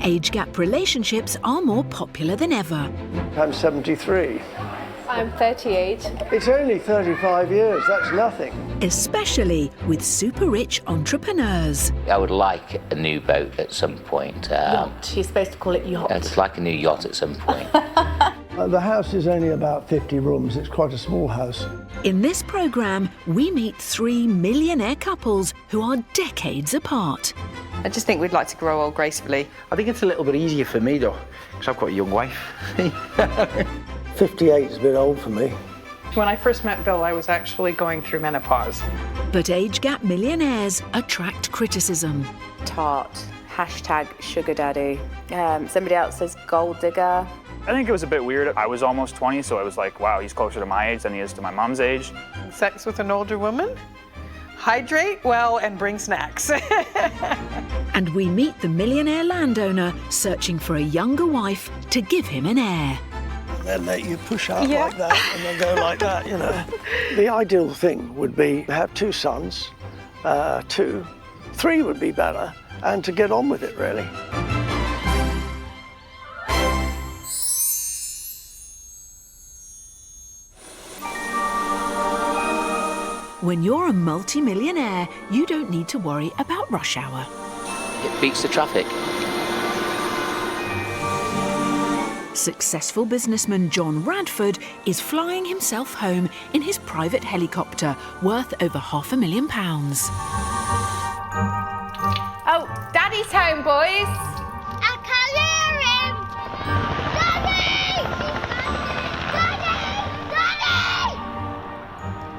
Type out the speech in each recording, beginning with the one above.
Age gap relationships are more popular than ever. I'm 73. I'm 38. It's only 35 years, that's nothing. Especially with super-rich entrepreneurs. I would like a new boat at some point. Yacht. You're supposed to call it yacht. It's like a new yacht at some point. The house is only about 50 rooms. It's quite a small house. In this programme, we meet 3 millionaire couples who are decades apart. I just think we'd like to grow old gracefully. I think it's a little bit easier for me though, because I've got a young wife. 58 is a bit old for me. When I first met Bill, I was actually going through menopause. But age gap millionaires attract criticism. Tart. Hashtag sugar daddy. Somebody else says gold digger. I think it was a bit weird. I was almost 20, so I was like, wow, he's closer to my age than he is to my mom's age. Sex with an older woman? Hydrate well and bring snacks. And we meet the millionaire landowner searching for a younger wife to give him an heir. They'll let you push out like that and then go like that, you know. The ideal thing would be to have 2 sons, 2, 3 would be better, and to get on with it, really. When you're a multi-millionaire, you don't need to worry about rush hour. It beats the traffic. Successful businessman John Radford is flying himself home in his private helicopter worth over £500,000. Oh, Daddy's home, boys. I can hear him! Daddy! Daddy! Daddy!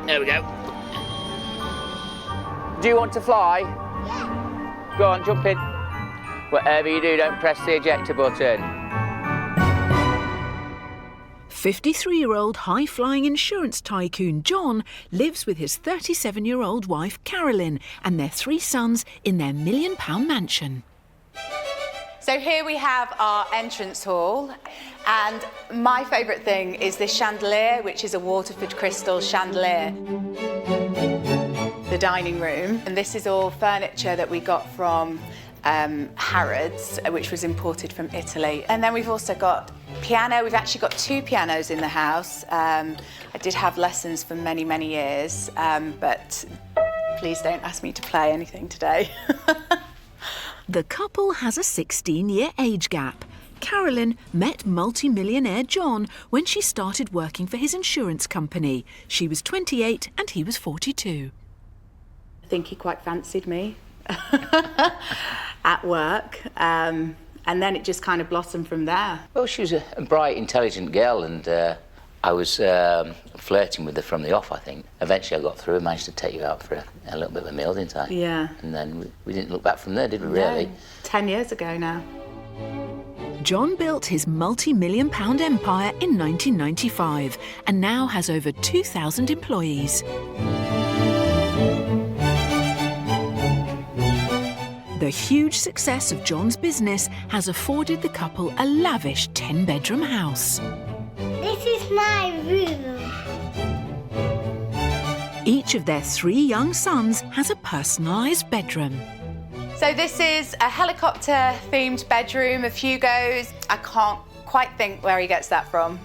There we go. Do you want to fly? Yeah. Go on, jump in. Whatever you do, don't press the ejector button. 53-year-old high-flying insurance tycoon John lives with his 37-year-old wife Carolyn and their 3 sons in their £1 million mansion. So here we have our entrance hall, and my favourite thing is this chandelier, which is a Waterford crystal chandelier. The dining room, and this is all furniture that we got from Harrods, which was imported from Italy. And then we've also got piano. We've actually got 2 pianos in the house. I did have lessons for many, many years, but please don't ask me to play anything today. The couple has a 16-year age gap. Carolyn met multi-millionaire John when she started working for his insurance company. She was 28 and he was 42. I think he quite fancied me at work, and then it just kind of blossomed from there. Well, she was a bright, intelligent girl, and I was flirting with her from the off, I think. Eventually I got through and managed to take you out for a little bit of a meal, didn't I? Yeah. And then we didn't look back from there, did we, really? No, 10 years ago now. John built his multi-million-pound empire in 1995 and now has over 2,000 employees. The huge success of John's business has afforded the couple a lavish 10-bedroom house. This is my room. Each of their 3 young sons has a personalised bedroom. So this is a helicopter-themed bedroom of Hugo's. I can't quite think where he gets that from.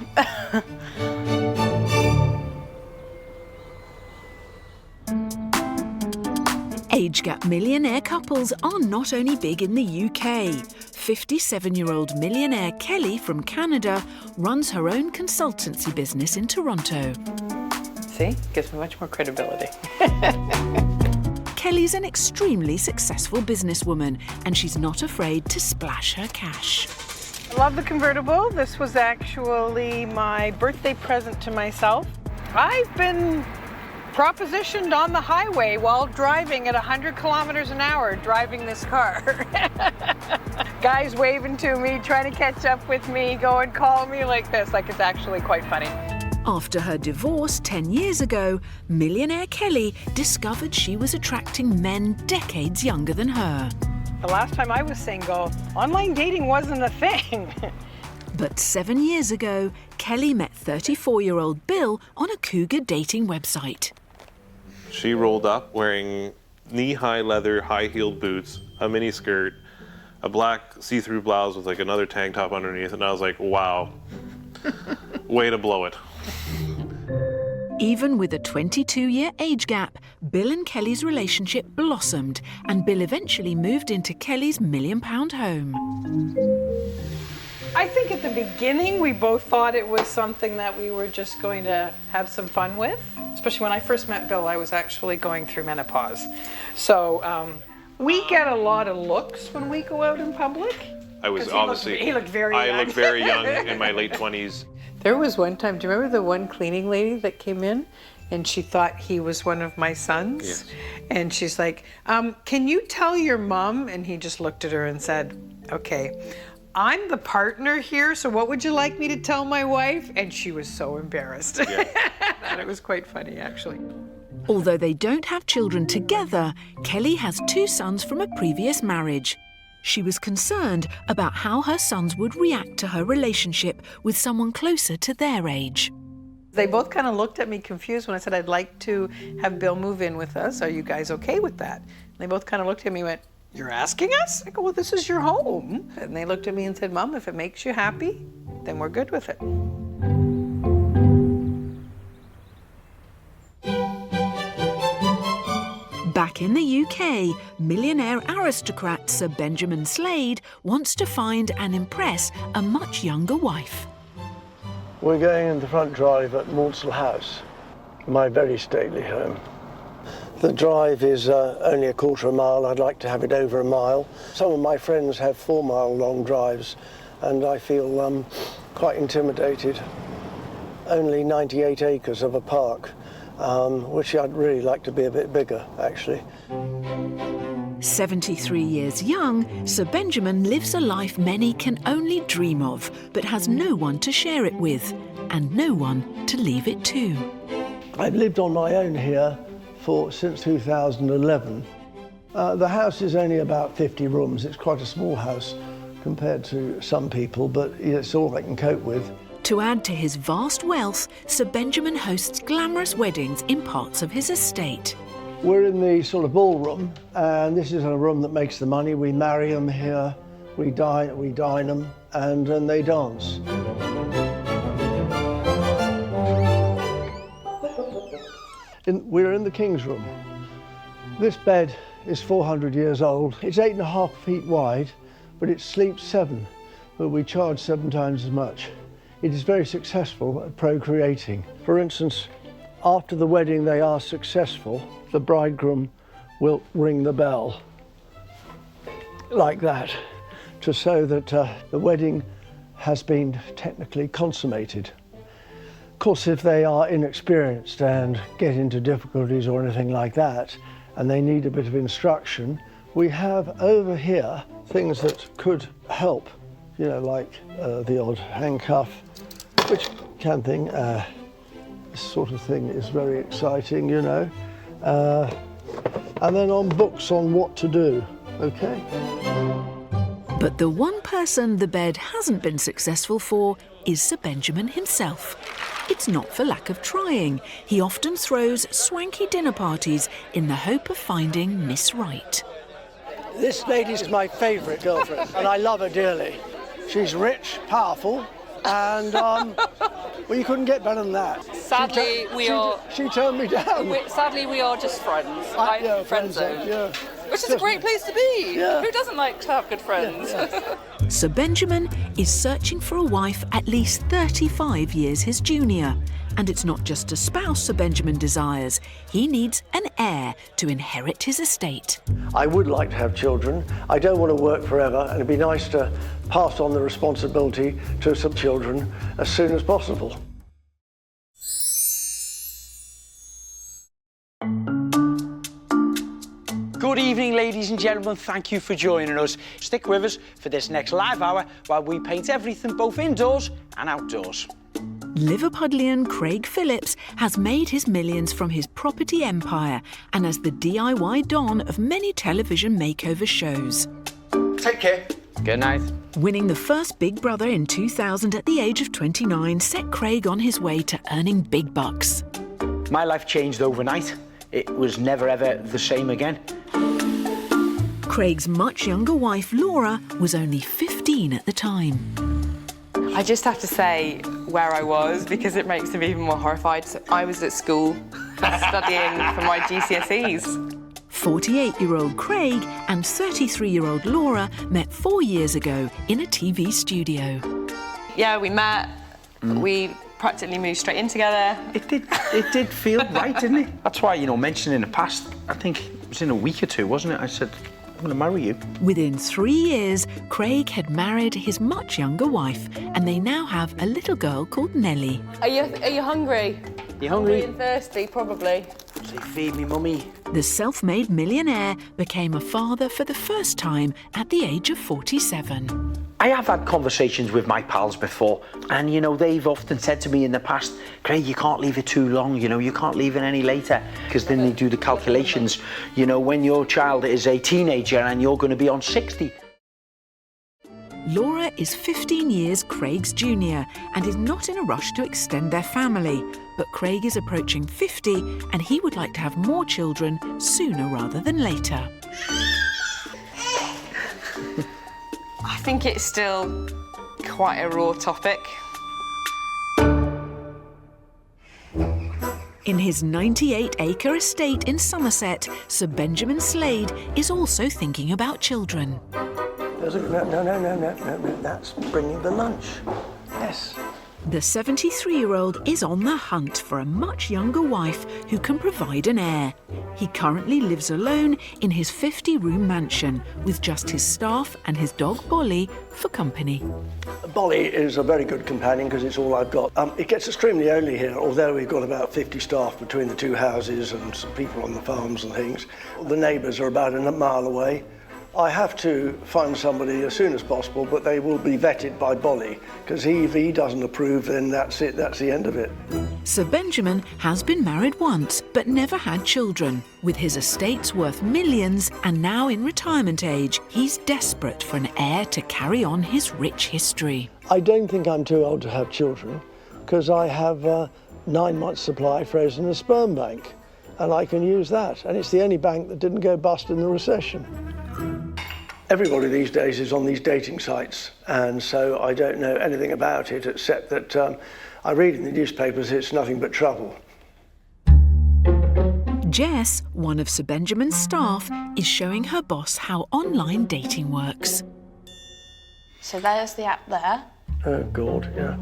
Age gap millionaire couples are not only big in the UK. 57-year-old millionaire Kelly from Canada runs her own consultancy business in Toronto. See? Gives me much more credibility. Kelly's an extremely successful businesswoman and she's not afraid to splash her cash. I love the convertible. This was actually my birthday present to myself. I've been propositioned on the highway while driving at 100 kilometers an hour, driving this car. Guys waving to me, trying to catch up with me, go and call me like this. Like, it's actually quite funny. After her divorce 10 years ago, millionaire Kelly discovered she was attracting men decades younger than her. The last time I was single, online dating wasn't a thing. But 7 years ago, Kelly met 34-year-old Bill on a cougar dating website. She rolled up wearing knee-high leather, high-heeled boots, a miniskirt, a black see-through blouse with like another tank top underneath, and I was like, wow, way to blow it. Even with a 22-year age gap, Bill and Kelly's relationship blossomed, and Bill eventually moved into Kelly's £1 million home. I think at the beginning we both thought it was something that we were just going to have some fun with. Especially when I first met Bill, I was actually going through menopause. So we get a lot of looks when we go out in public. I was he looked very young. I looked very young in my late 20s. There was one time, do you remember the one cleaning lady that came in and she thought he was one of my sons? Yes. And she's like, can you tell your mom? And he just looked at her and said, okay, I'm the partner here, so what would you like me to tell my wife? And she was so embarrassed. Yeah. And it was quite funny, actually. Although they don't have children together, Kelly has 2 sons from a previous marriage. She was concerned about how her sons would react to her relationship with someone closer to their age. They both kind of looked at me confused when I said, I'd like to have Bill move in with us. Are you guys okay with that? And they both kind of looked at me and went, you're asking us? I go, well, this is your home. And they looked at me and said, Mom, if it makes you happy, then we're good with it. Back in the UK, millionaire aristocrat Sir Benjamin Slade wants to find and impress a much younger wife. We're going in the front drive at Maudsell House, my very stately home. The drive is only a quarter of a mile. I'd like to have it over a mile. Some of my friends have 4-mile long drives, and I feel quite intimidated. Only 98 acres of a park. Which I'd really like to be a bit bigger, actually. 73 years young, Sir Benjamin lives a life many can only dream of, but has no one to share it with, and no one to leave it to. I've lived on my own here since 2011. The house is only about 50 rooms. It's quite a small house compared to some people, but it's all I can cope with. To add to his vast wealth, Sir Benjamin hosts glamorous weddings in parts of his estate. We're in the sort of ballroom, and this is a room that makes the money. We marry them here, we dine them, and then they dance. We're in the King's room. This bed is 400 years old. It's 8.5 feet wide, but it sleeps 7, but we charge 7 times as much. It is very successful at procreating. For instance, after the wedding they are successful, the bridegroom will ring the bell like that to show that the wedding has been technically consummated. Of course, if they are inexperienced and get into difficulties or anything like that, and they need a bit of instruction, we have over here things that could help, you know, like the odd handcuff, which can thing, this sort of thing is very exciting, you know. And then on books on what to do, okay? But the one person the bed hasn't been successful for is Sir Benjamin himself. It's not for lack of trying. He often throws swanky dinner parties in the hope of finding Miss Right. This lady is my favourite girlfriend, and I love her dearly. She's rich, powerful, and well, you couldn't get better than that. Sadly, she turned me down. Sadly, we are just friends. Yeah, friend zone. Yeah. Which is a great place to be. Yeah. Who doesn't like to have good friends? Yeah. Sir Benjamin is searching for a wife at least 35 years his junior. And it's not just a spouse Sir Benjamin desires. He needs an heir to inherit his estate. I would like to have children. I don't want to work forever, and it'd be nice to pass on the responsibility to some children as soon as possible. Good evening, ladies and gentlemen. Thank you for joining us. Stick with us for this next live hour while we paint everything both indoors and outdoors. Liverpudlian Craig Phillips has made his millions from his property empire and as the DIY don of many television makeover shows. Take care. Good night. Winning the first Big Brother in 2000 at the age of 29 set Craig on his way to earning big bucks. My life changed overnight. It was never ever the same again. Craig's much younger wife, Laura, was only 15 at the time. I just have to say where I was because it makes me even more horrified. So I was at school studying for my GCSEs. 48-year-old Craig and 33-year-old Laura met 4 years ago in a TV studio. Yeah, we met. We practically moved straight in together. It did feel right, didn't it? That's why, you know, mentioned in the past, I think it was in a week or two, wasn't it? I said, I'm going to marry you. Within 3 years, Craig had married his much younger wife, and they now have a little girl called Nellie. Are you hungry? You hungry? And thirsty, probably. Say, feed me, mummy. The self-made millionaire became a father for the first time at the age of 47. I have had conversations with my pals before, and, you know, they've often said to me in the past, Craig, you can't leave it too long, you know, you can't leave it any later, because then they do the calculations, you know, when your child is a teenager and you're going to be on 60. Laura is 15 years Craig's junior and is not in a rush to extend their family. But Craig is approaching 50 and he would like to have more children sooner rather than later. I think it's still quite a raw topic. In his 98-acre estate in Somerset, Sir Benjamin Slade is also thinking about children. No, that's bringing the lunch. Yes. The 73-year-old is on the hunt for a much younger wife who can provide an heir. He currently lives alone in his 50-room mansion with just his staff and his dog Bolly for company. Bolly is a very good companion because it's all I've got. It gets extremely lonely here, although we've got about 50 staff between the two houses and some people on the farms and things. The neighbours are about a mile away. I have to find somebody as soon as possible, but they will be vetted by Bolly, because if he doesn't approve, then that's it, that's the end of it. Sir Benjamin has been married once, but never had children. With his estates worth millions and now in retirement age, he's desperate for an heir to carry on his rich history. I don't think I'm too old to have children, because I have 9 months' supply frozen in a sperm bank, and I can use that. And it's the only bank that didn't go bust in the recession. Everybody these days is on these dating sites, and so I don't know anything about it except that I read in the newspapers it's nothing but trouble. Jess, one of Sir Benjamin's staff, is showing her boss how online dating works. So there's the app there. Oh, God, yeah.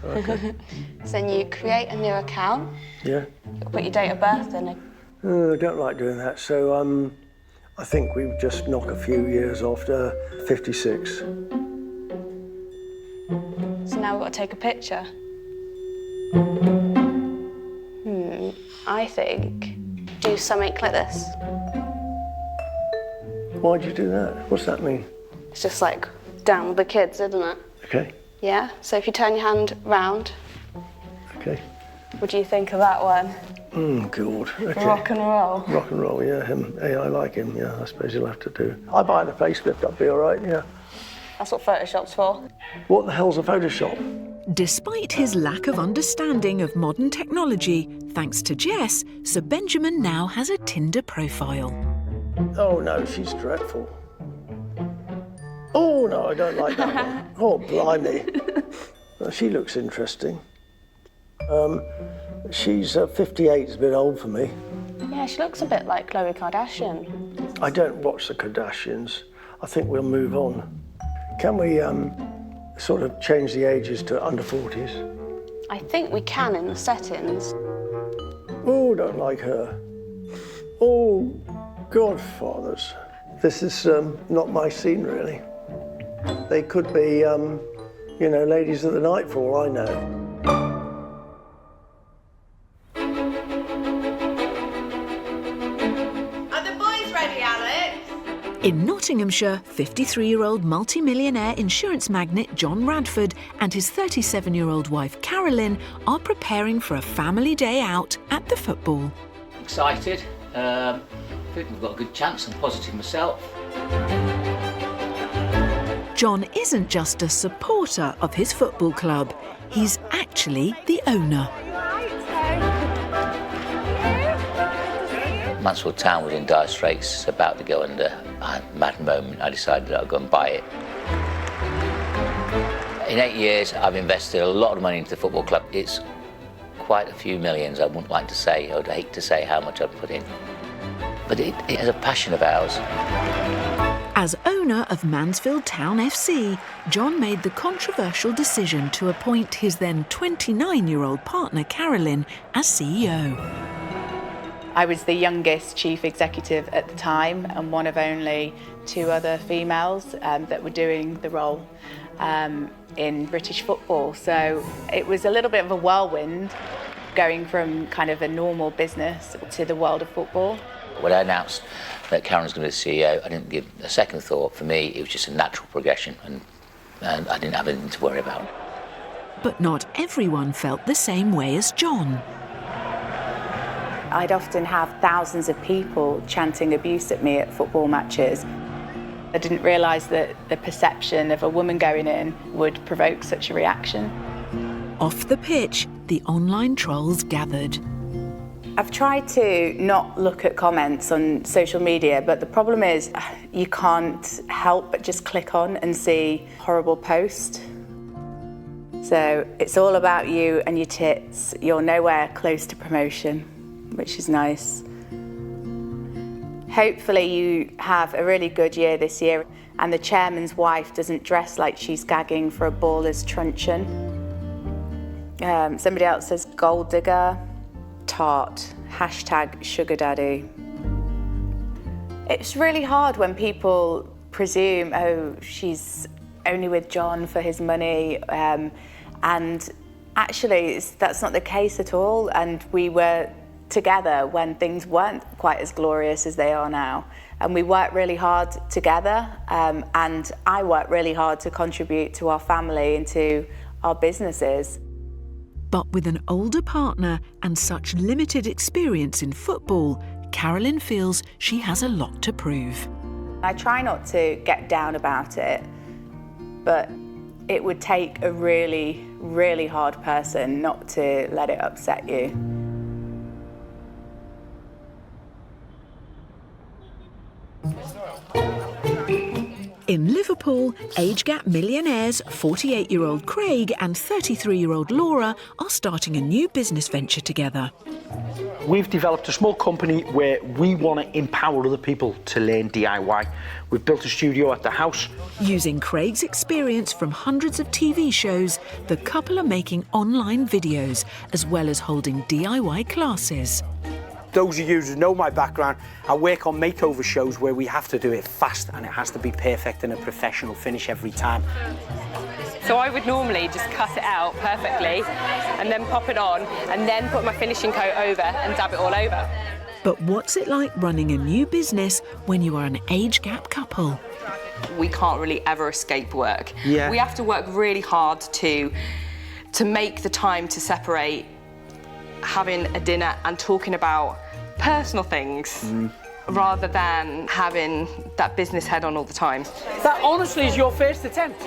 Okay. So then you create a new account. Yeah. You'll put your date of birth in. I don't like doing that, so I think we just knock a few years off to 56. So now we've got to take a picture. I think do something like this. Why'd you do that? What's that mean? It's just like down with the kids, isn't it? Okay. Yeah, so if you turn your hand round. Okay. What do you think of that one? God. Okay. Rock and roll. Rock and roll, yeah. I like him, yeah. I suppose you'll have to do. I buy the facelift, I'll be all right, yeah. That's what Photoshop's for. What the hell's a Photoshop? Despite his lack of understanding of modern technology, thanks to Jess, Sir Benjamin now has a Tinder profile. Oh, no, she's dreadful. Oh, no, I don't like that one. Oh, blimey. Well, she looks interesting. She's 58, it's a bit old for me. Yeah, she looks a bit like Khloe Kardashian. I don't watch the Kardashians. I think we'll move on. Can we sort of change the ages to under 40s? I think we can in the settings. Oh, don't like her. Oh, Godfathers. This is not my scene, really. They could be, you know, ladies of the night for all I know. In Nottinghamshire, 53-year-old multi-millionaire insurance magnate John Radford and his 37-year-old wife Carolyn are preparing for a family day out at the football. Excited. I think we've got a good chance. I'm positive myself. John isn't just a supporter of his football club, he's actually the owner. Mansfield Town was in dire straits, about to go under. I had a mad moment. I decided I'd go and buy it. In 8 years, I've invested a lot of money into the football club. It's quite a few millions. I wouldn't like to say, I'd hate to say how much I've put in. But it is a passion of ours. As owner of Mansfield Town FC, John made the controversial decision to appoint his then 29-year-old partner, Carolyn, as CEO. I was the youngest chief executive at the time and one of only 2 other females that were doing the role in British football. So it was a little bit of a whirlwind going from kind of a normal business to the world of football. When I announced that Karen was going to be the CEO, I didn't give a second thought. For me, it was just a natural progression, and I didn't have anything to worry about. But not everyone felt the same way as John. I'd often have thousands of people chanting abuse at me at football matches. I didn't realise that the perception of a woman going in would provoke such a reaction. Off the pitch, the online trolls gathered. I've tried to not look at comments on social media, but the problem is you can't help but just click on and see horrible posts. So it's all about you and your tits. You're nowhere close to promotion, which is nice. Hopefully you have a really good year this year and the chairman's wife doesn't dress like she's gagging for a baller's truncheon. Somebody else says gold digger, tart, #sugar daddy. It's really hard when people presume, oh, she's only with John for his money, and actually that's not the case at all, and we were together when things weren't quite as glorious as they are now. And we worked really hard together, and I worked really hard to contribute to our family and to our businesses. But with an older partner and such limited experience in football, Carolyn feels she has a lot to prove. I try not to get down about it, but it would take a really, really hard person not to let it upset you. In Liverpool, age gap millionaires 48-year-old Craig and 33-year-old Laura are starting a new business venture together. We've developed a small company where we want to empower other people to learn DIY. We've built a studio at the house. Using Craig's experience from hundreds of TV shows, the couple are making online videos as well as holding DIY classes. Those of you who know my background, I work on makeover shows where we have to do it fast and it has to be perfect and a professional finish every time. So I would normally just cut it out perfectly and then pop it on and then put my finishing coat over and dab it all over. But what's it like running a new business when you are an age gap couple? We can't really ever escape work. Yeah. We have to work really hard to make the time to separate having a dinner and talking about personal things rather than having that business head on all the time. That honestly is your first attempt.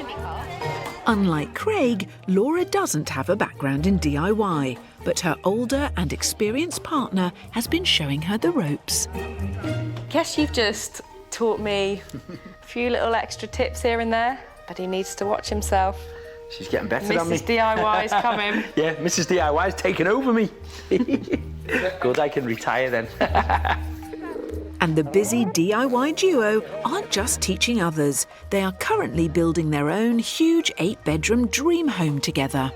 Unlike Craig, Laura doesn't have a background in DIY, but her older and experienced partner has been showing her the ropes. Guess you've just taught me a few little extra tips here and there, but he needs to watch himself. She's getting better than me. Mrs. DIY's coming. Yeah, Mrs. DIY's taking over me. Good, I can retire then. And the busy DIY duo aren't just teaching others. They are currently building their own huge 8-bedroom dream home together.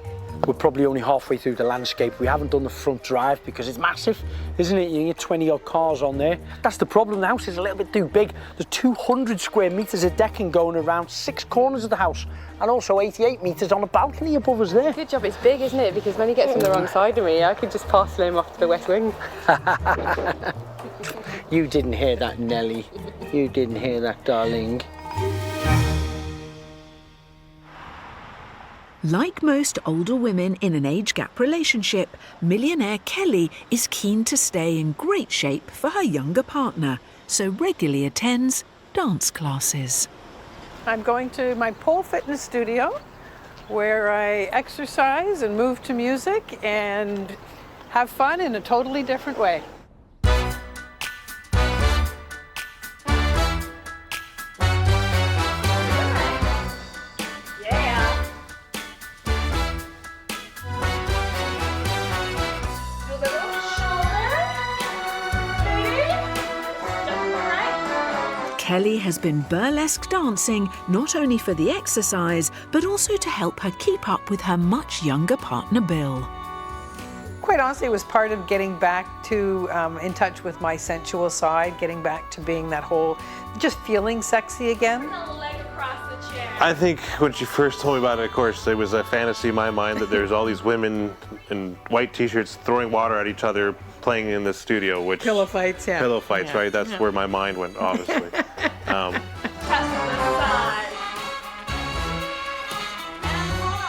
We're probably only halfway through the landscape. We haven't done the front drive because it's massive, isn't it? You get 20-odd cars on there. That's the problem. The house is a little bit too big. There's 200 square metres of decking going around 6 corners of the house and also 88 metres on a balcony above us there. Good job it's big, isn't it? Because when he gets on the wrong side of me, I could just parcel him off to the West Wing. You didn't hear that, Nelly. You didn't hear that, darling. Like most older women in an age gap relationship, millionaire Kelly is keen to stay in great shape for her younger partner, so regularly attends dance classes. I'm going to my pole fitness studio where I exercise and move to music and have fun in a totally different way. Kelly has been burlesque dancing not only for the exercise, but also to help her keep up with her much younger partner Bill. Quite honestly, it was part of getting back to in touch with my sensual side, getting back to being that whole, just feeling sexy again. I think when she first told me about it, of course, it was a fantasy in my mind that there's all these women in white t-shirts throwing water at each other, playing in the studio, which... Pillow fights, yeah. Pillow fights, Yeah. right? That's Yeah. where my mind went, obviously.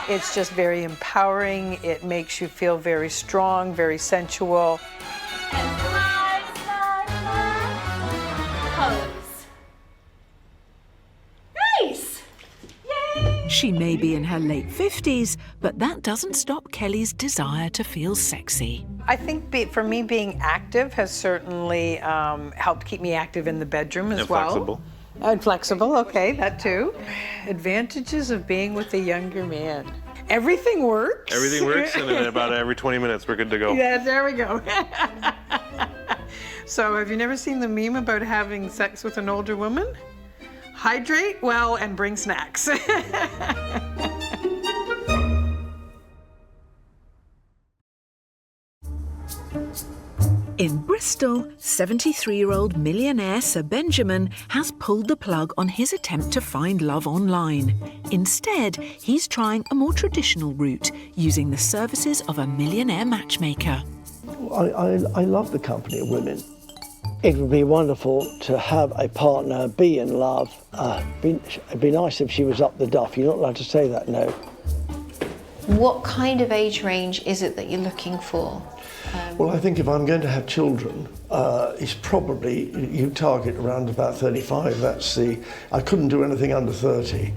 It's just very empowering. It makes you feel very strong, very sensual. Nice! She may be in her late 50s, but that doesn't stop Kelly's desire to feel sexy. I think for me, being active has certainly helped keep me active in the bedroom as well. Flexible. And flexible, okay, that too. Advantages of being with a younger man. Everything works. Everything works, and then about every 20 minutes, we're good to go. Yeah, there we go. So have you never seen the meme about having sex with an older woman? Hydrate well and bring snacks. In Bristol, 73-year-old millionaire Sir Benjamin has pulled the plug on his attempt to find love online. Instead, he's trying a more traditional route, using the services of a millionaire matchmaker. I love the company of women. It would be wonderful to have a partner, be in love. It'd be nice if she was up the duff. You're not allowed to say that, no. What kind of age range is it that you're looking for? Well, I think if I'm going to have children, it's probably, you target around about 35. I couldn't do anything under 30.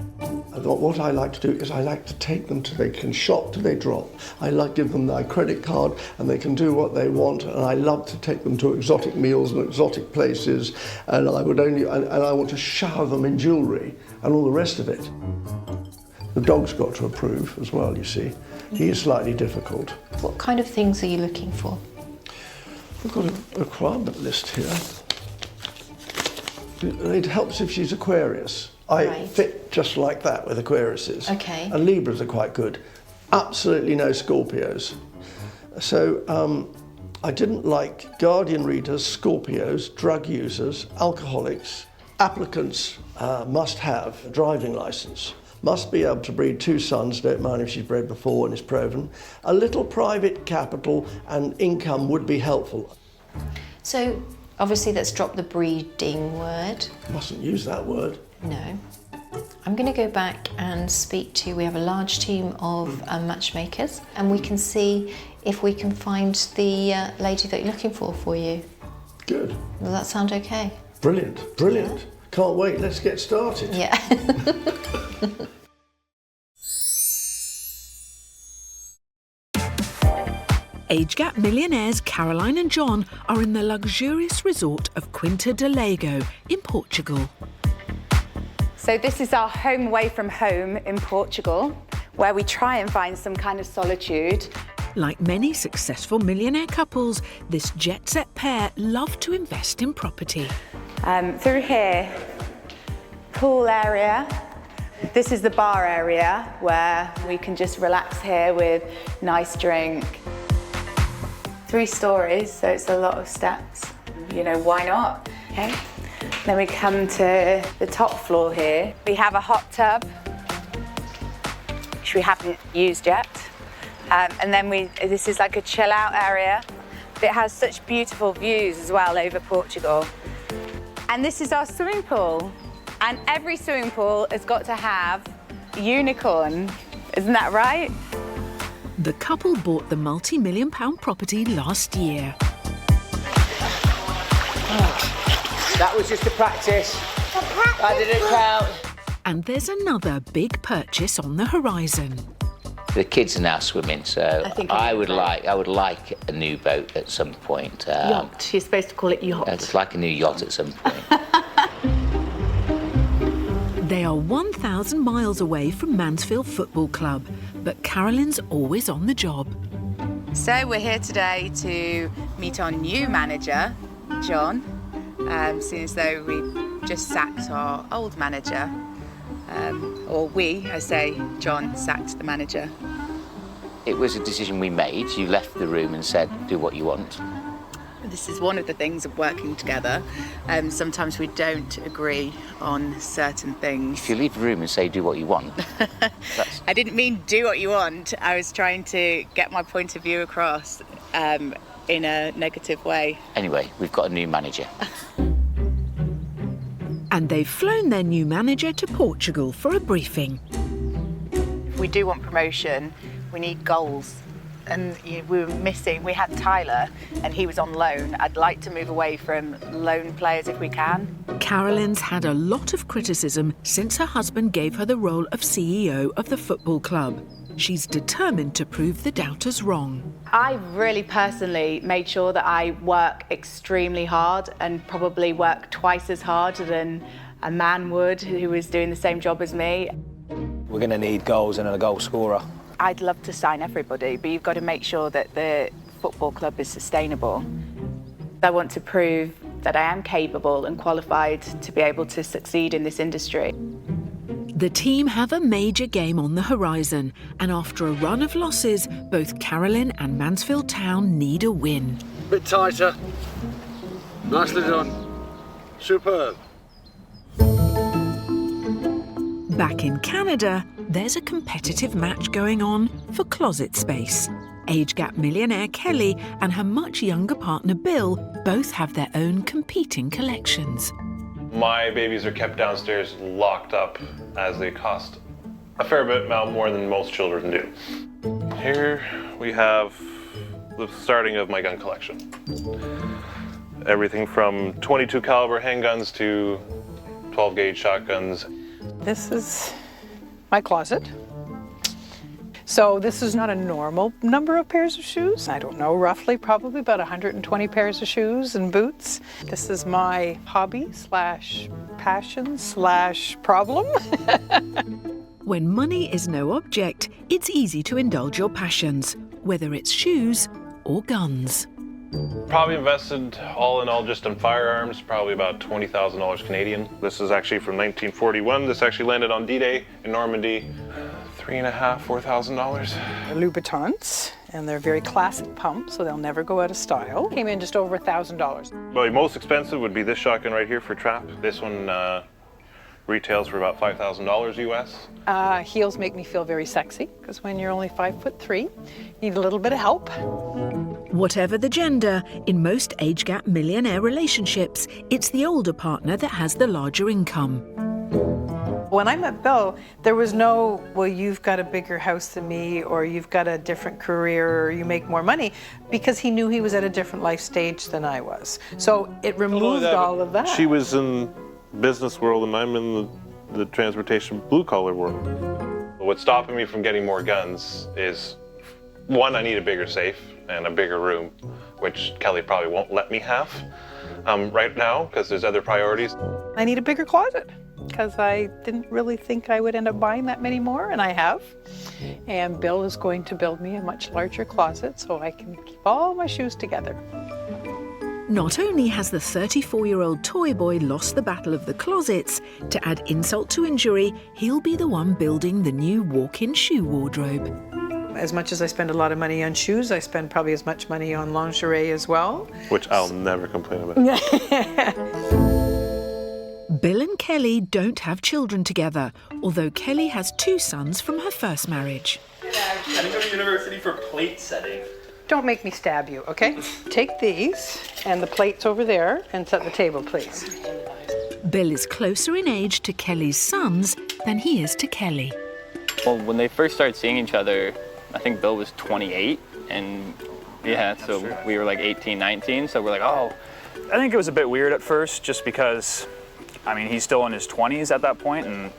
What I like to do is I like to take them till they can shop till they drop. I like to give them their credit card and they can do what they want, and I love to take them to exotic meals and exotic places, and I want to shower them in jewellery and all the rest of it. The dog's got to approve as well, you see. He is slightly difficult. What kind of things are you looking for? I've got a requirement list here. It helps if she's Aquarius. I fit just like that with Aquariuses. Okay. And Libras are quite good. Absolutely no Scorpios. So I didn't like guardian readers, Scorpios, drug users, alcoholics. Applicants must have a driving licence. Must be able to breed 2 sons, don't mind if she's bred before and is proven. A little private capital and income would be helpful. So, obviously let's drop the breeding word. Mustn't use that word. No. I'm going to go back and speak we have a large team of matchmakers, and we can see if we can find the lady that you're looking for you. Good. Does that sound okay? Brilliant, brilliant. Can't wait, let's get started. Yeah. Age gap millionaires Caroline and John are in the luxurious resort of Quinta de Lago in Portugal. So this is our home away from home in Portugal, where we try and find some kind of solitude. Like many successful millionaire couples, this jet-set pair love to invest in property. Through here, pool area. This is the bar area where we can just relax here with nice drink. 3 stories, so it's a lot of steps. You know, why not? Okay. Then we come to the top floor here. We have a hot tub, which we haven't used yet. And then this is like a chill out area. It has such beautiful views as well over Portugal. And this is our swimming pool. And every swimming pool has got to have a unicorn. Isn't that right? The couple bought the multi-million-pound property last year. That was just a practice. That didn't count. And there's another big purchase on the horizon. The kids are now swimming, so I would like a new boat at some point. Yacht. You're supposed to call it yacht. It's like a new yacht at some point. They are 1,000 miles away from Mansfield Football Club, but Carolyn's always on the job. So we're here today to meet our new manager, John, seeing as though we just sacked our old manager. I say, John sacked the manager. It was a decision we made. You left the room and said, do what you want. This is one of the things of working together. Sometimes we don't agree on certain things. If you leave the room and say, do what you want, I didn't mean do what you want. I was trying to get my point of view across in a negative way. Anyway, we've got a new manager. And they've flown their new manager to Portugal for a briefing. If we do want promotion, we need goals. And we had Tyler and he was on loan. I'd like to move away from loan players if we can. Carolyn's had a lot of criticism since her husband gave her the role of CEO of the football club. She's determined to prove the doubters wrong. I really personally made sure that I work extremely hard and probably work twice as hard than a man would who was doing the same job as me. We're going to need goals and a goal scorer. I'd love to sign everybody, but you've got to make sure that the football club is sustainable. I want to prove that I am capable and qualified to be able to succeed in this industry. The team have a major game on the horizon, and after a run of losses, both Carolyn and Mansfield Town need a win. Bit tighter. Nicely done. Superb. Back in Canada, there's a competitive match going on for closet space. Age gap millionaire Kelly and her much younger partner Bill both have their own competing collections. My babies are kept downstairs locked up as they cost a fair bit more than most children do. Here we have the starting of my gun collection. Everything from 22 caliber handguns to 12 gauge shotguns. This is my closet. So this is not a normal number of pairs of shoes. I don't know, roughly probably about 120 pairs of shoes and boots. This is my hobby / passion / problem. When money is no object, it's easy to indulge your passions, whether it's shoes or guns. Probably invested all in all just in firearms, probably about $20,000 Canadian. This is actually from 1941. This actually landed on D-Day in Normandy. $3,500, $4,000. Louboutins, and they're very classic pumps, so they'll never go out of style. Came in just over $1,000. Well, the most expensive would be this shotgun right here for trap. This one retails for about $5,000 US. Heels make me feel very sexy, because when you're only 5'3", you need a little bit of help. Whatever the gender, in most age gap millionaire relationships, it's the older partner that has the larger income. When I met Bill, there was no, well, you've got a bigger house than me, or you've got a different career, or you make more money, because he knew he was at a different life stage than I was. So it removed all of that. She was in business world and I'm in the transportation blue collar world. What's stopping me from getting more guns is, one, I need a bigger safe and a bigger room, which Kelly probably won't let me have right now because there's other priorities. I need a bigger closet, because I didn't really think I would end up buying that many more, and I have. And Bill is going to build me a much larger closet so I can keep all my shoes together. Not only has the 34-year-old toy boy lost the battle of the closets, to add insult to injury, he'll be the one building the new walk-in shoe wardrobe. As much as I spend a lot of money on shoes, I spend probably as much money on lingerie as well. Which I'll never complain about. Bill and Kelly don't have children together, although Kelly has 2 sons from her first marriage. I didn't go to university for plate setting. Don't make me stab you, okay? Take these and the plates over there and set the table, please. Bill is closer in age to Kelly's sons than he is to Kelly. Well, when they first started seeing each other, I think Bill was 28, and yeah, so we were like 18, 19, so we're like, oh. I think it was a bit weird at first, just because, I mean, he's still in his 20s at that point, and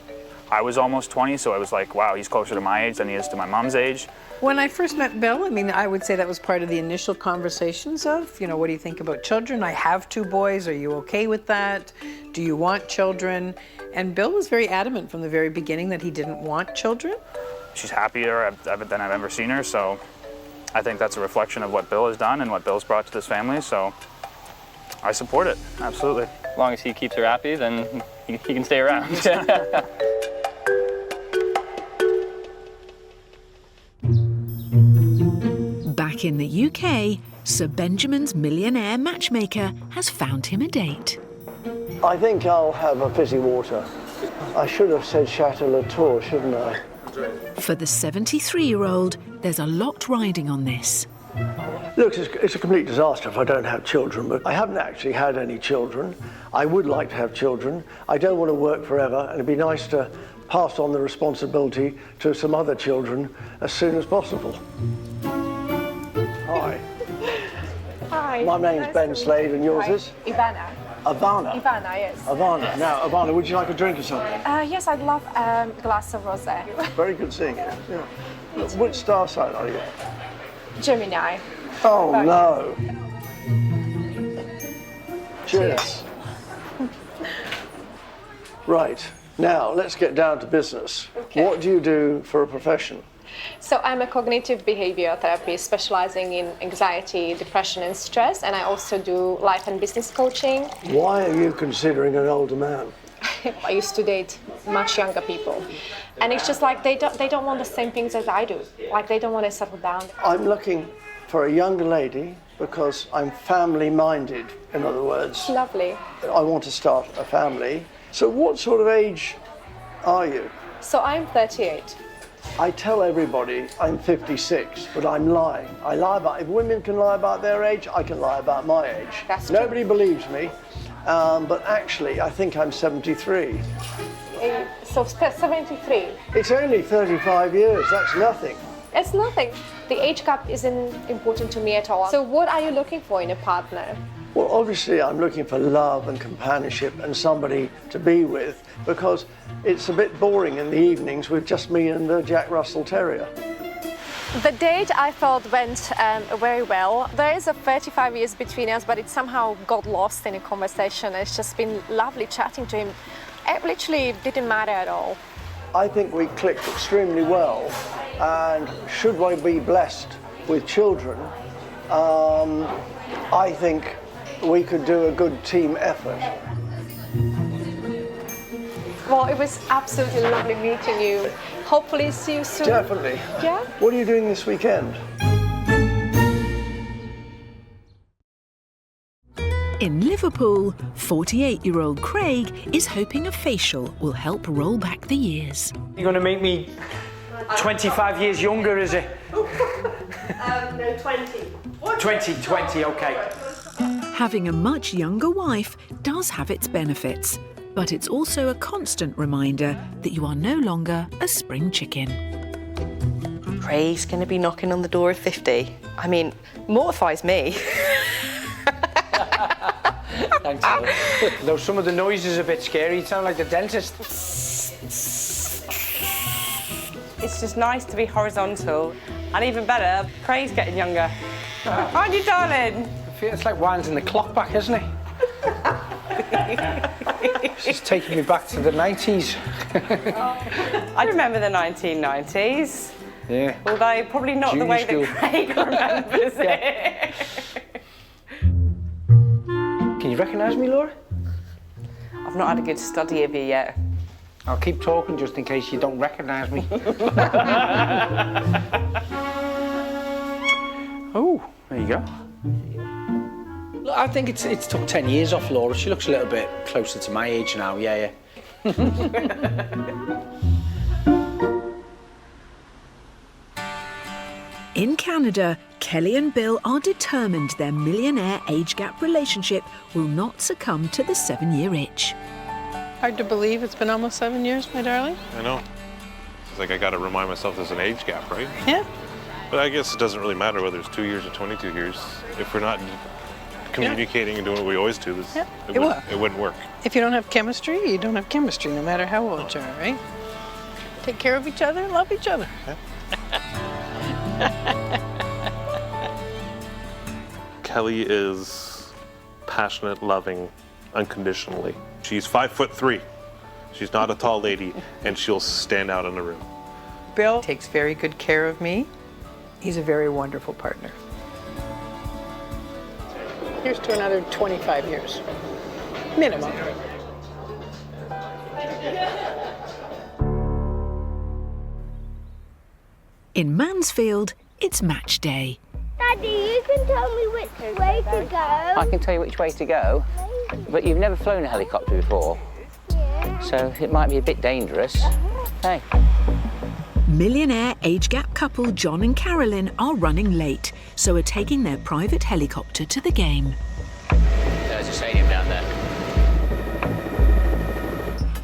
I was almost 20, so I was like, wow, he's closer to my age than he is to my mom's age. When I first met Bill, I mean, I would say that was part of the initial conversations of, you know, what do you think about children? I have 2 boys. Are you okay with that? Do you want children? And Bill was very adamant from the very beginning that he didn't want children. She's happier than I've ever seen her, so I think that's a reflection of what Bill has done and what Bill's brought to this family, so I support it, absolutely. As long as he keeps her happy, then he can stay around. Back in the UK, Sir Benjamin's millionaire matchmaker has found him a date. I think I'll have a fizzy water. I should have said Chateau Latour, shouldn't I? For the 73-year-old, there's a lot riding on this. Look, it's a complete disaster if I don't have children, but I haven't actually had any children. I would like to have children. I don't want to work forever, and it'd be nice to pass on the responsibility to some other children as soon as possible. Hi. Hi. My name's Ben Slade, and yours is? Ivana. Ivana? Ivana, yes. Ivana. Now, Ivana, would you like a drink or something? Yes, I'd love a glass of rosé. Very good seeing you. Yeah. Look, which star sign are you? Gemini. Oh, Right. no. Cheers. Right. Now, let's get down to business. Okay. What do you do for a profession? So I'm a cognitive behavioral therapist specializing in anxiety, depression and stress, and I also do life and business coaching. Why are you considering an older man? I used to date much younger people, and it's just like they don't want the same things as I do. Like they don't want to settle down. I'm looking for a younger lady because I'm family-minded, in other words. Lovely. I want to start a family. So what sort of age are you? So I'm 38. I tell everybody I'm 56, but I'm lying. I lie about, if women can lie about their age, I can lie about my age. That's true. Nobody believes me, but actually I think I'm 73. So 73. It's only 35 years, that's nothing. It's nothing. The age gap isn't important to me at all. So what are you looking for in a partner? Well, obviously I'm looking for love and companionship and somebody to be with, because it's a bit boring in the evenings with just me and the Jack Russell Terrier. The date I felt went very well. There is a 35 years between us, but it somehow got lost in a conversation. It's just been lovely chatting to him. It literally didn't matter at all. I think we clicked extremely well, and should we be blessed with children, I think we could do a good team effort. Well, it was absolutely lovely meeting you. Hopefully see you soon. Definitely. Yeah? What are you doing this weekend? In Liverpool, 48-year-old Craig is hoping a facial will help roll back the years. You're going to make me 25 years younger, is it? No, 20. 20, okay. Having a much younger wife does have its benefits, but it's also a constant reminder that you are no longer a spring chicken. Craig's going to be knocking on the door of 50. I mean, mortifies me. Thanks. Though some of the noise is a bit scary, you sound like the dentist. It's just nice to be horizontal. And even better, Craig's getting younger. Aren't you, darling? It's like winding the clock back, isn't it? She's taking me back to the 90s. I remember the 1990s. Yeah. Although probably not Junior the way school. that Craig remembers it. Can you recognise me, Laura? I've not had a good study of you yet. I'll keep talking just in case you don't recognise me. Oh, there you go. Look, I think it's took 10 years off Laura. She looks a little bit closer to my age now, yeah. In Canada, Kelly and Bill are determined their millionaire age gap relationship will not succumb to the 7-year itch. Hard to believe it's been almost 7 years, my darling. I know. It's like I got to remind myself there's an age gap, right? Yeah. But I guess it doesn't really matter whether it's 2 years or 22 years. If we're not communicating and doing what we always do, it wouldn't work. If you don't have chemistry, you don't have chemistry, no matter how old you are, right? Take care of each other, love each other. Kelly is passionate, loving, unconditionally. She's 5'3". She's not a tall lady, and she'll stand out in the room. Bill takes very good care of me. He's a very wonderful partner. Here's to another 25 years. Minimum. In Mansfield, it's match day. Daddy, you can tell me which way to go. I can tell you which way to go, but you've never flown a helicopter before, so it might be a bit dangerous. Hey. Millionaire age gap couple John and Carolyn are running late, so are taking their private helicopter to the game. There's a stadium down there.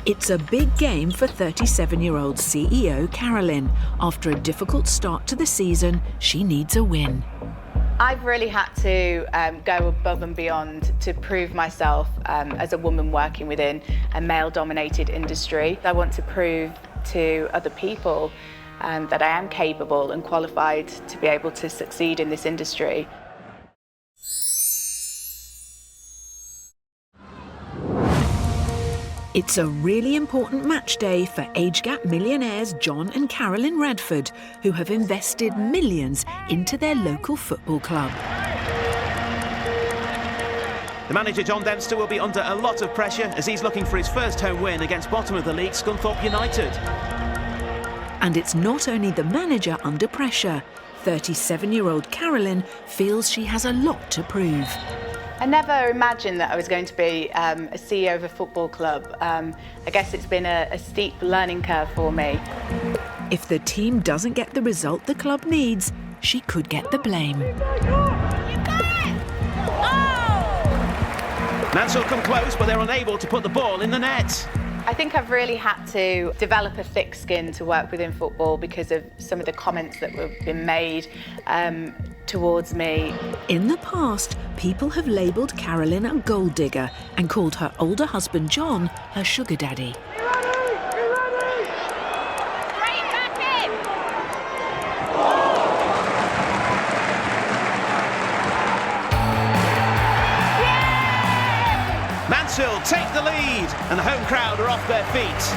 It's a big game for 37-year-old CEO Carolyn. After a difficult start to the season, she needs a win. I've really had to go above and beyond to prove myself as a woman working within a male-dominated industry. I want to prove to other people that I am capable and qualified to be able to succeed in this industry. It's a really important match day for age gap millionaires John and Carolyn Radford, who have invested millions into their local football club. The manager, John Dempster, will be under a lot of pressure as he's looking for his first home win against bottom of the league Scunthorpe United. And it's not only the manager under pressure. 37-year-old Carolyn feels she has a lot to prove. I never imagined that I was going to be a CEO of a football club. I guess it's been a steep learning curve for me. If the team doesn't get the result the club needs, she could get the blame. Mansell come close, but they're unable to put the ball in the net. I think I've really had to develop a thick skin to work within football because of some of the comments that have been made towards me. In the past, people have labelled Carolyn a gold digger and called her older husband John her sugar daddy. Mansell take the lead and the home crowd are off their feet.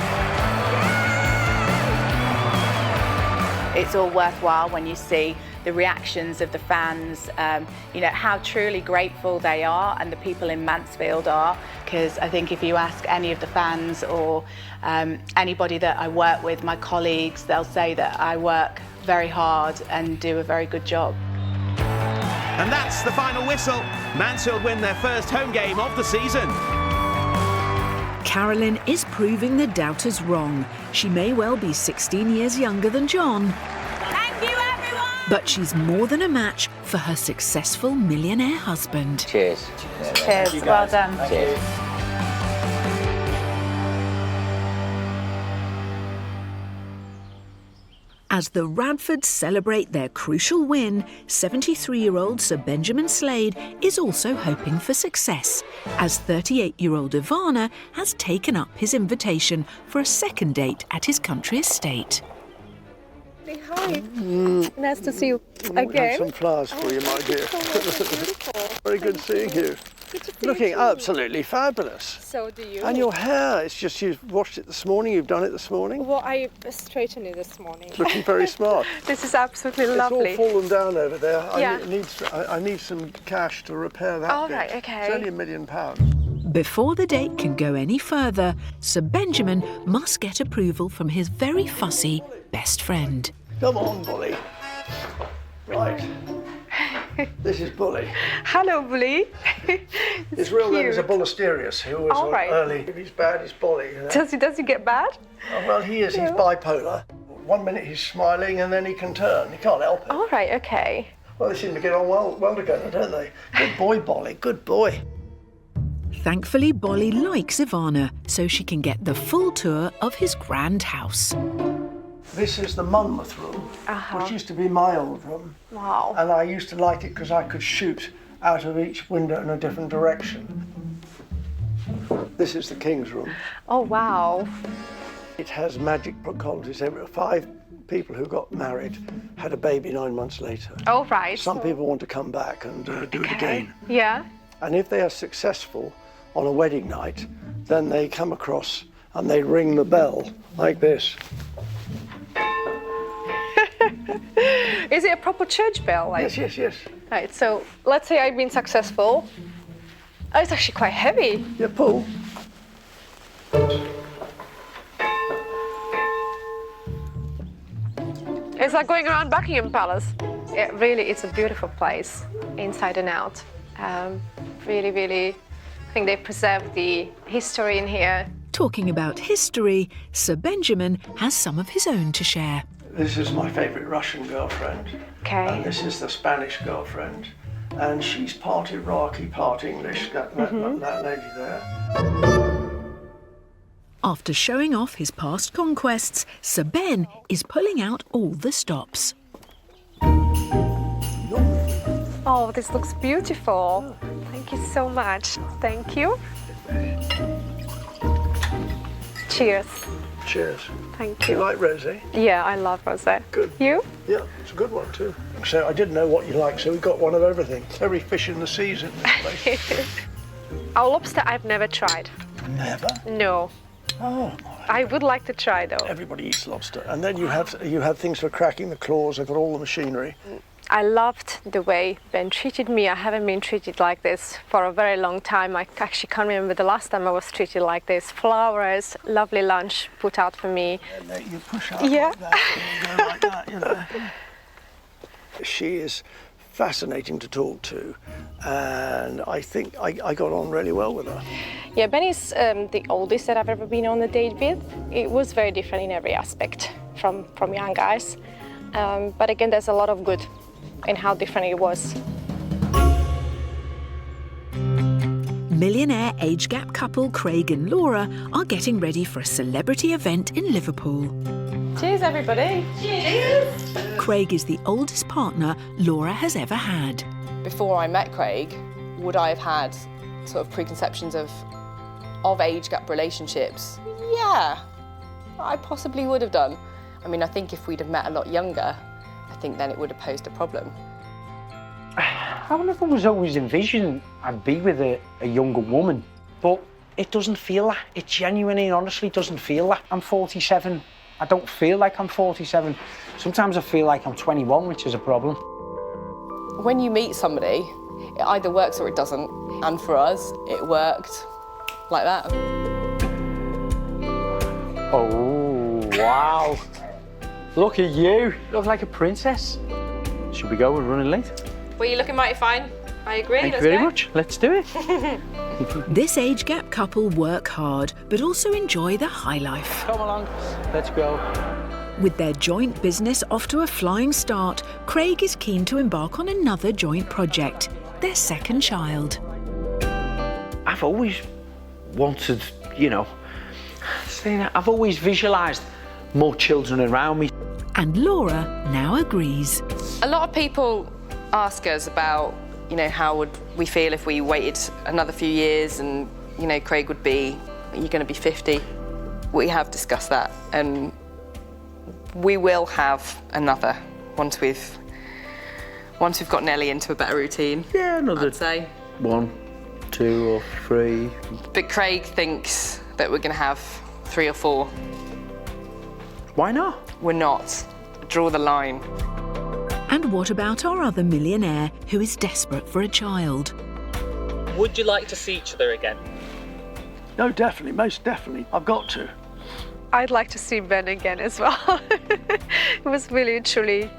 It's all worthwhile when you see the reactions of the fans, you know, how truly grateful they are and the people in Mansfield are, because I think if you ask any of the fans or anybody that I work with, my colleagues, they'll say that I work very hard and do a very good job. And that's the final whistle. Mansfield win their first home game of the season. Carolyn is proving the doubters wrong. She may well be 16 years younger than John. Thank you, everyone! But she's more than a match for her successful millionaire husband. Cheers. Cheers, well done. Cheers. As the Radfords celebrate their crucial win, 73-year-old Sir Benjamin Slade is also hoping for success, as 38-year-old Ivana has taken up his invitation for a second date at his country estate. Hi, nice to see you I again. have some flowers for you, my dear. Very good seeing you. Good to see Looking you. absolutely fabulous. So do you. And your hair, it's just you've washed it this morning, you've done it this morning. Well, I straightened it this morning. It's looking very smart. This is absolutely lovely. It's all fallen down over there. Yeah. I need some cash to repair that All bit. right, okay. It's only £1 million. Before the date can go any further, Sir Benjamin must get approval from his very fussy best friend. Come on, Bully. Right. This is Bully. Hello, Bully. His real name is a Bullosterius, who was All right. early. If he's bad, he's Bully. You know? Does he get bad? Oh, well, he is. He's bipolar. 1 minute he's smiling and then he can turn. He can't help it. All right, okay. Well, they seem to get on well together, don't they? Good boy, Bolly. Good boy. Thankfully, Bolly likes Ivana, so she can get the full tour of his grand house. This is the Monmouth room, which used to be my old room. Wow. And I used to like it because I could shoot out of each window in a different direction. This is the King's room. Oh, wow. It has magic qualities. 5 people who got married had a baby 9 months later. Oh, right. Some people want to come back and do it again. Yeah. And if they are successful on a wedding night, then they come across and they ring the bell like this. Is it a proper church bell? Like? Yes. Right, so let's say I've been successful. Oh, it's actually quite heavy. Yeah, pull. It's like going around Buckingham Palace. It really is a beautiful place, inside and out. Really, really, I think they preserved the history in here. Talking about history, Sir Benjamin has some of his own to share. This is my favourite Russian girlfriend. Okay. And this is the Spanish girlfriend. And she's part Iraqi, part English, that lady there. After showing off his past conquests, Sir Ben is pulling out all the stops. Oh, this looks beautiful. Thank you so much. Thank you. Cheers. Cheers. Thank Do you. you like rosé? Yeah, I love rosé. Good. You? Yeah, it's a good one too. So I didn't know what you like, so we got one of everything. Every fish in the season. Our lobster I've never tried. Never? No. Oh. I would like to try though. Everybody eats lobster. And then you have things for cracking the claws, they've got all the machinery. I loved the way Ben treated me. I haven't been treated like this for a very long time. I actually can't remember the last time I was treated like this. Flowers, lovely lunch put out for me. And then you push out like that, and you go like that, you know. She is fascinating to talk to, and I think I got on really well with her. Yeah, Ben is the oldest that I've ever been on a date with. It was very different in every aspect from young guys. But again, there's a lot of good in how different it was. Millionaire age gap couple Craig and Laura are getting ready for a celebrity event in Liverpool. Cheers, everybody. Cheers. Craig is the oldest partner Laura has ever had. Before I met Craig, would I have had sort of preconceptions of age gap relationships? Yeah, I possibly would have done. I mean, I think if we'd have met a lot younger, I think then it would have posed a problem. I never was always envisioning I'd be with a younger woman, but it doesn't feel that. It genuinely and honestly doesn't feel that. I'm 47. I don't feel like I'm 47. Sometimes I feel like I'm 21, which is a problem. When you meet somebody, it either works or it doesn't. And for us, it worked like that. Oh, wow. Look at you. You look like a princess. Should we go? We're running late. Well, you're looking mighty fine. I agree. Thank you very much. Let's do it. This age gap couple work hard, but also enjoy the high life. Come along. Let's go. With their joint business off to a flying start, Craig is keen to embark on another joint project, their second child. I've always wanted, I've always visualised more children around me. And Laura now agrees. A lot of people ask us about, how would we feel if we waited another few years and, Craig would be, you're going to be 50. We have discussed that, and we will have another once we've got Nelly into a better routine. Yeah, another. I'd say 1, 2 or 3. But Craig thinks that we're going to have 3 or 4. Why not? We're not. Draw the line. And what about our other millionaire who is desperate for a child? Would you like to see each other again? No, definitely, most definitely. I've got to. I'd like to see Ben again as well. It was really, truly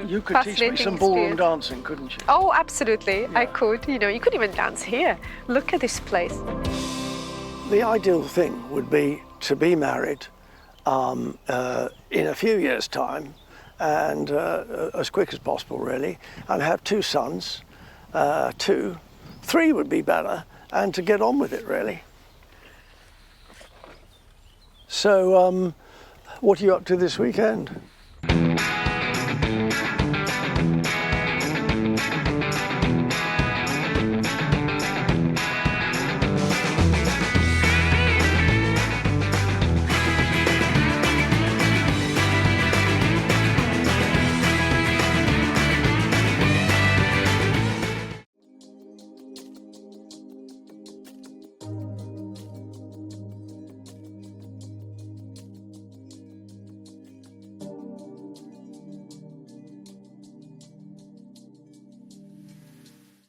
You could teach me some ballroom dancing, couldn't you? Oh, absolutely. Yeah. I could. You could even dance here. Look at this place. The ideal thing would be to be married in a few years' time, and as quick as possible, really, and have 2 sons, 2, 3 would be better, and to get on with it, really. So, what are you up to this weekend?